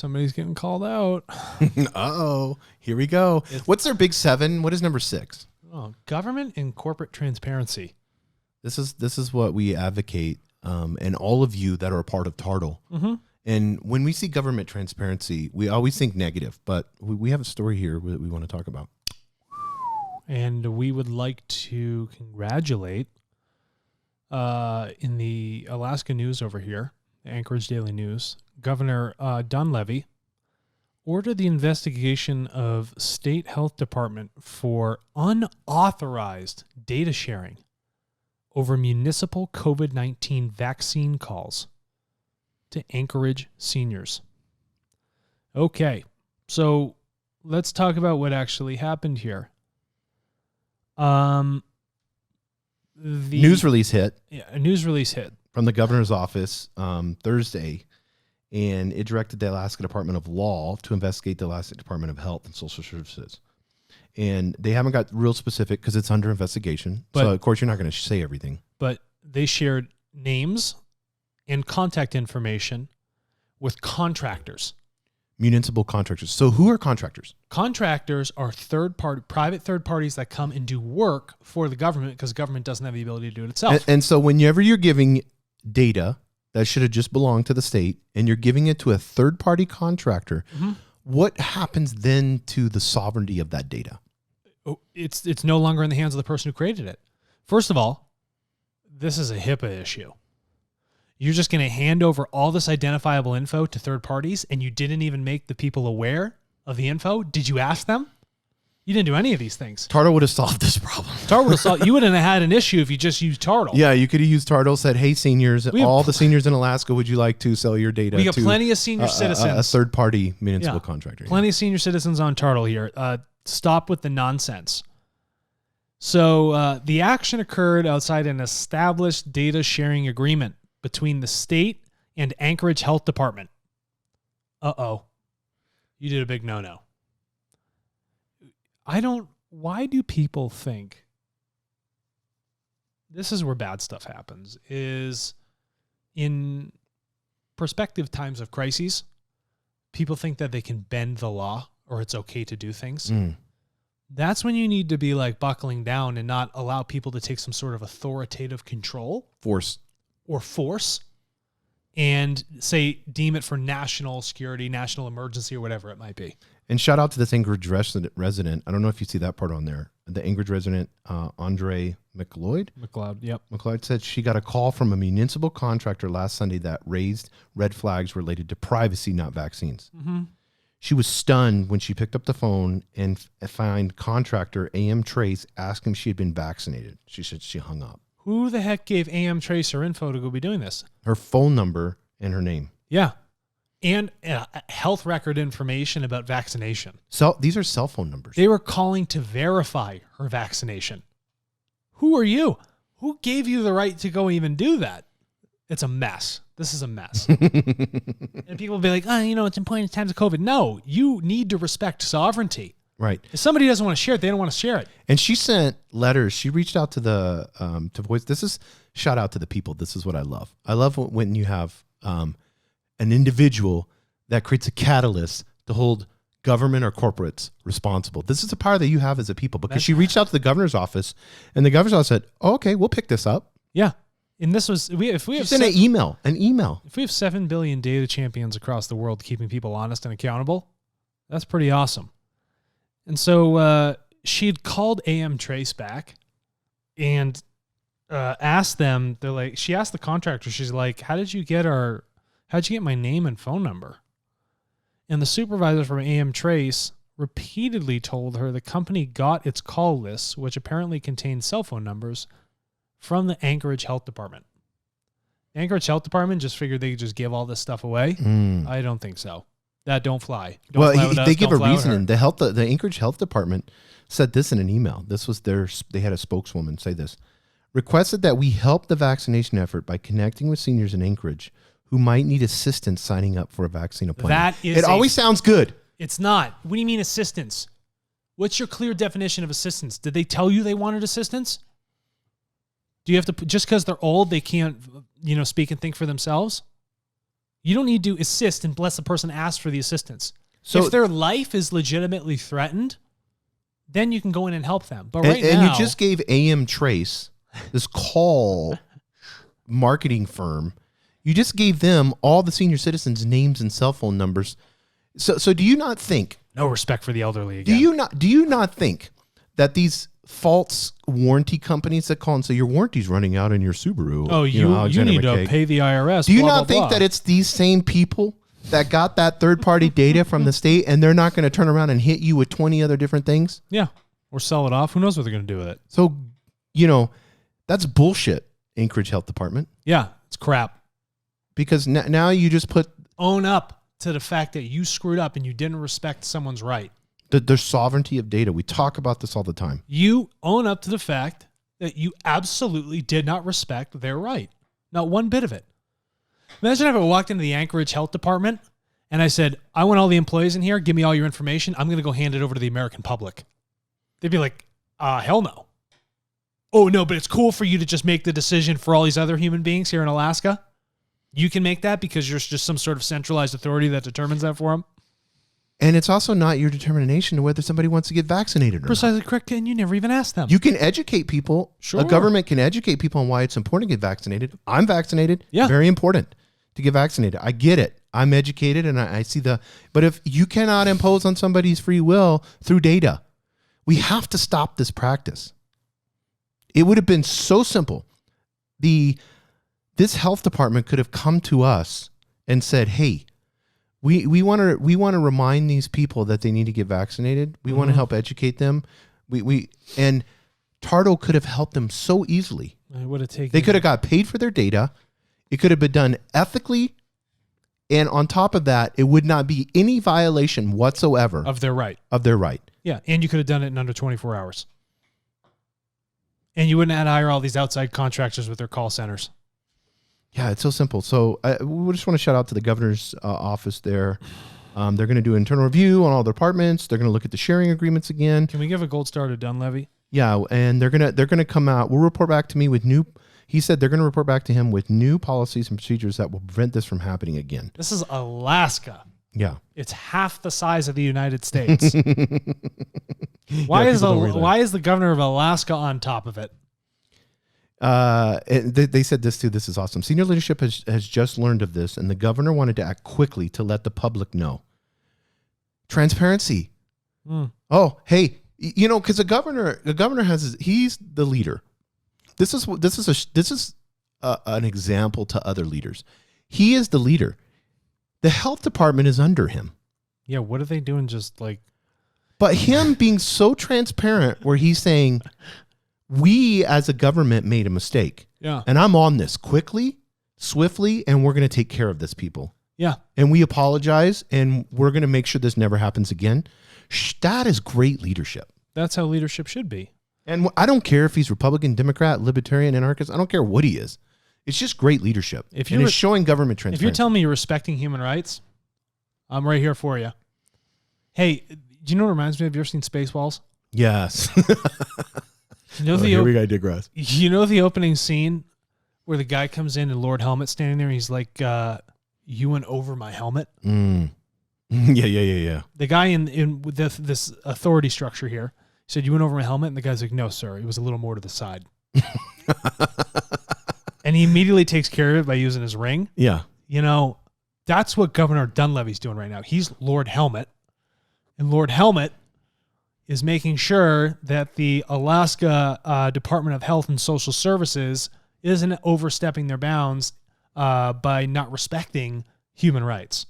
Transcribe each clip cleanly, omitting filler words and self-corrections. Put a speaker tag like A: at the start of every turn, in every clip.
A: somebody's getting called out.
B: Uh-oh. Here we go. What's their big 7? What is number 6?
A: Oh, government and corporate transparency.
B: This is what we advocate, and all of you that are a part of TARTLE.
A: Mm-hmm.
B: And when we see government transparency, we always think negative, but we have a story here that we want to talk about.
A: And we would like to congratulate in the Alaska News over here, the Anchorage Daily News, Governor Dunleavy ordered the investigation of State Health Department for unauthorized data sharing over municipal COVID-19 vaccine calls to Anchorage seniors. Okay, so let's talk about what actually happened here. The
B: news release hit.
A: Yeah, a news release hit
B: from the governor's office Thursday, and it directed the Alaska Department of Law to investigate the Alaska Department of Health and Social Services. And they haven't got real specific because it's under investigation. But, so, of course, you're not going to say everything.
A: But they shared names and contact information with contractors.
B: Municipal contractors. So who are contractors?
A: Contractors are private third parties that come and do work for the government because the government doesn't have the ability to do it itself.
B: And so whenever you're giving data that should have just belonged to the state and you're giving it to a third-party contractor, mm-hmm. What happens then to the sovereignty of that data?
A: It's no longer in the hands of the person who created it. First of all, this is a HIPAA issue. You're just going to hand over all this identifiable info to third parties and you didn't even make the people aware of the info? Did you ask them? You didn't do any of these things.
B: TARTLE would have solved this problem.
A: TARTLE would have solved. You wouldn't have had an issue if you just used TARTLE.
B: Yeah, you could have used TARTLE, said, hey, seniors, all the seniors in Alaska, would you like to sell your data
A: we got
B: to
A: plenty of senior citizens.
B: A third-party municipal contractor.
A: Plenty of senior citizens on TARTLE here. Stop with the nonsense. So the action occurred outside an established data sharing agreement between the state and Anchorage Health Department. Uh-oh. You did a big no-no. Why do people think this is where bad stuff happens, is in prospective times of crises, people think that they can bend the law or it's okay to do things. That's when you need to be like buckling down and not allow people to take some sort of authoritative control. Force. And say, deem it for national security, national emergency, or whatever it might be.
B: And shout out to this Anchorage resident. I don't know if you see that part on there. The Anchorage resident, Andre McLeod said she got a call from a municipal contractor last Sunday that raised red flags related to privacy, not vaccines. Mm-hmm. She was stunned when she picked up the phone and found contractor AM Trace asking if she had been vaccinated. She said she hung up.
A: Who the heck gave AM Trace her info to go be doing this?
B: Her phone number and her name.
A: Yeah. And health record information about vaccination.
B: So these are cell phone numbers.
A: They were calling to verify her vaccination. Who are you? Who gave you the right to go even do that? It's a mess. This is a mess. And people will be like, it's important in times of COVID. No, you need to respect sovereignty.
B: Right.
A: If somebody doesn't want to share it, they don't want to share it.
B: And she sent letters. She reached out to the to voice. This is shout out to the people. This is what I love. I love when you have an individual that creates a catalyst to hold government or corporates responsible. This is the power that you have as a people, because she reached out to the governor's office and the governor's office said, oh, okay, we'll pick this up.
A: Yeah. And this was, if we have
B: an email. If
A: we have 7 billion data champions across the world keeping people honest and accountable, that's pretty awesome. And so she had called AM Trace back and asked them, she asked the contractor, she's like, how'd you get my name and phone number? And the supervisor from AM Trace repeatedly told her the company got its call lists, which apparently contained cell phone numbers, from the Anchorage Health Department. The Anchorage Health Department just figured they could just give all this stuff away. I don't think so. That don't fly.
B: They give a reason. The Anchorage Health Department said this in an email. This was they had a spokeswoman say this. Requested that we help the vaccination effort by connecting with seniors in Anchorage who might need assistance signing up for a vaccine appointment. It always sounds good.
A: It's not. What do you mean assistance? What's your clear definition of assistance? Did they tell you they wanted assistance? Do you have to, just because they're old, they can't, speak and think for themselves? You don't need to assist unless the person asks for the assistance. So if their life is legitimately threatened, then you can go in and help them. But right now...
B: And you just gave AM Trace, this call marketing firm, you just gave them all the senior citizens' names and cell phone numbers. So do you not think...
A: No respect for the elderly again.
B: Do you not think that these false warranty companies that call and say your warranty's running out in your Subaru...
A: Oh, you need to pay the IRS.
B: Do you not think that it's these same people that got that third-party data from the state, and they're not going to turn around and hit you with 20 other different things?
A: Yeah, or sell it off. Who knows what they're going to do with it?
B: So, that's bullshit, Anchorage Health Department.
A: Yeah, it's crap.
B: Because now you just
A: own up to the fact that you screwed up and you didn't respect someone's right.
B: The sovereignty of data. We talk about this all the time.
A: You own up to the fact that you absolutely did not respect their right. Not one bit of it. Imagine if I walked into the Anchorage Health Department and I said, I want all the employees in here. Give me all your information. I'm going to go hand it over to the American public. They'd be like, hell no. Oh, no, but it's cool for you to just make the decision for all these other human beings here in Alaska. You can make that because you're just some sort of centralized authority that determines that for them.
B: And it's also not your determination to whether somebody wants to get vaccinated or
A: Precisely correct, and you never even asked them.
B: You can educate people.
A: Sure.
B: A government can educate people on why it's important to get vaccinated. I'm vaccinated.
A: Yeah.
B: Very important to get vaccinated. I get it. I'm educated, and I see but if you cannot impose on somebody's free will through data, we have to stop this practice. It would have been so simple. This health department could have come to us and said, hey, we want to remind these people that they need to get vaccinated. We want to help educate them. And TARTLE could have helped them so easily. They could have got paid for their data. It could have been done ethically. And on top of that, it would not be any violation whatsoever
A: of their right.
B: Yeah.
A: And you could have done it in under 24 hours. And you wouldn't have to hire all these outside contractors with their call centers.
B: Yeah, it's so simple. So we just want to shout out to the governor's office there. They're going to do an internal review on all the departments. They're going to look at the sharing agreements again.
A: Can we give a gold star to Dunleavy?
B: Yeah, and they're gonna come out. We'll report back to me with new. He said they're going to report back to him with new policies and procedures that will prevent this from happening again.
A: This is Alaska.
B: Yeah,
A: it's half the size of the United States. Why is the governor of Alaska on top of it?
B: They said this too. This is awesome. Senior leadership has just learned of this, and the governor wanted to act quickly to let the public know. Transparency. Oh, hey, because the governor he's the leader. This is an example to other leaders. He is the leader. The health department is under him.
A: Yeah, what are they doing?
B: But him being so transparent, where he's saying, we as a government made a mistake.
A: Yeah.
B: And I'm on this quickly, swiftly, and we're going to take care of this, people.
A: Yeah.
B: And we apologize, and we're going to make sure this never happens again. That is great leadership.
A: That's how leadership should be.
B: And I don't care if he's Republican, Democrat, Libertarian, anarchist. I don't care what he is. It's just great leadership. It's showing government transparency.
A: If you're telling me you're respecting human rights, I'm right here for you. Hey, do you know what reminds me of? Have you ever seen Spaceballs?
B: Yes.
A: Here
B: we go, digress.
A: You know the opening scene where the guy comes in and Lord Helmet's standing there and he's like, you went over my helmet?
B: Yeah.
A: The guy in this authority structure here said, you went over my helmet? And the guy's like, no, sir. It was a little more to the side. And he immediately takes care of it by using his ring.
B: Yeah.
A: That's what Governor Dunleavy's doing right now. He's Lord Helmet. And Lord Helmet is making sure that the Alaska Department of Health and Social Services isn't overstepping their bounds by not respecting human rights.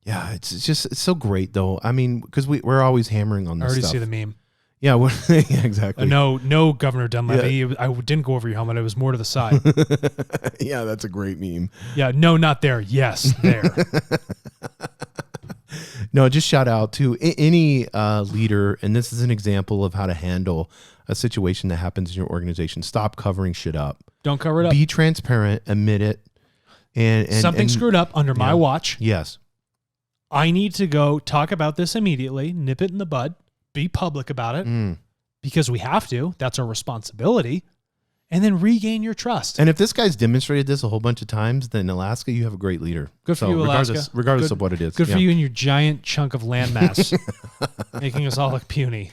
B: Yeah, it's so great, though. I mean, because we're always hammering on this stuff.
A: I already see the meme.
B: Yeah, yeah, exactly.
A: No, Governor Dunleavy. Yeah. I didn't go over your helmet. It was more to the side.
B: Yeah, that's a great meme.
A: Yeah, no, not there. Yes, there.
B: No, just shout out to any leader, and this is an example of how to handle a situation that happens in your organization. Stop covering shit up.
A: Don't cover it up.
B: Be transparent. Admit it. And
A: something screwed up under my watch.
B: Yes.
A: I need to go talk about this immediately. Nip it in the bud. Be public about it because we have to. That's our responsibility. and then regain your trust.
B: And if this guy's demonstrated this a whole bunch of times, then Alaska, you have a great leader.
A: Good for you, Alaska.
B: Regardless of what it is.
A: Good for you and your giant chunk of landmass, making us all look puny.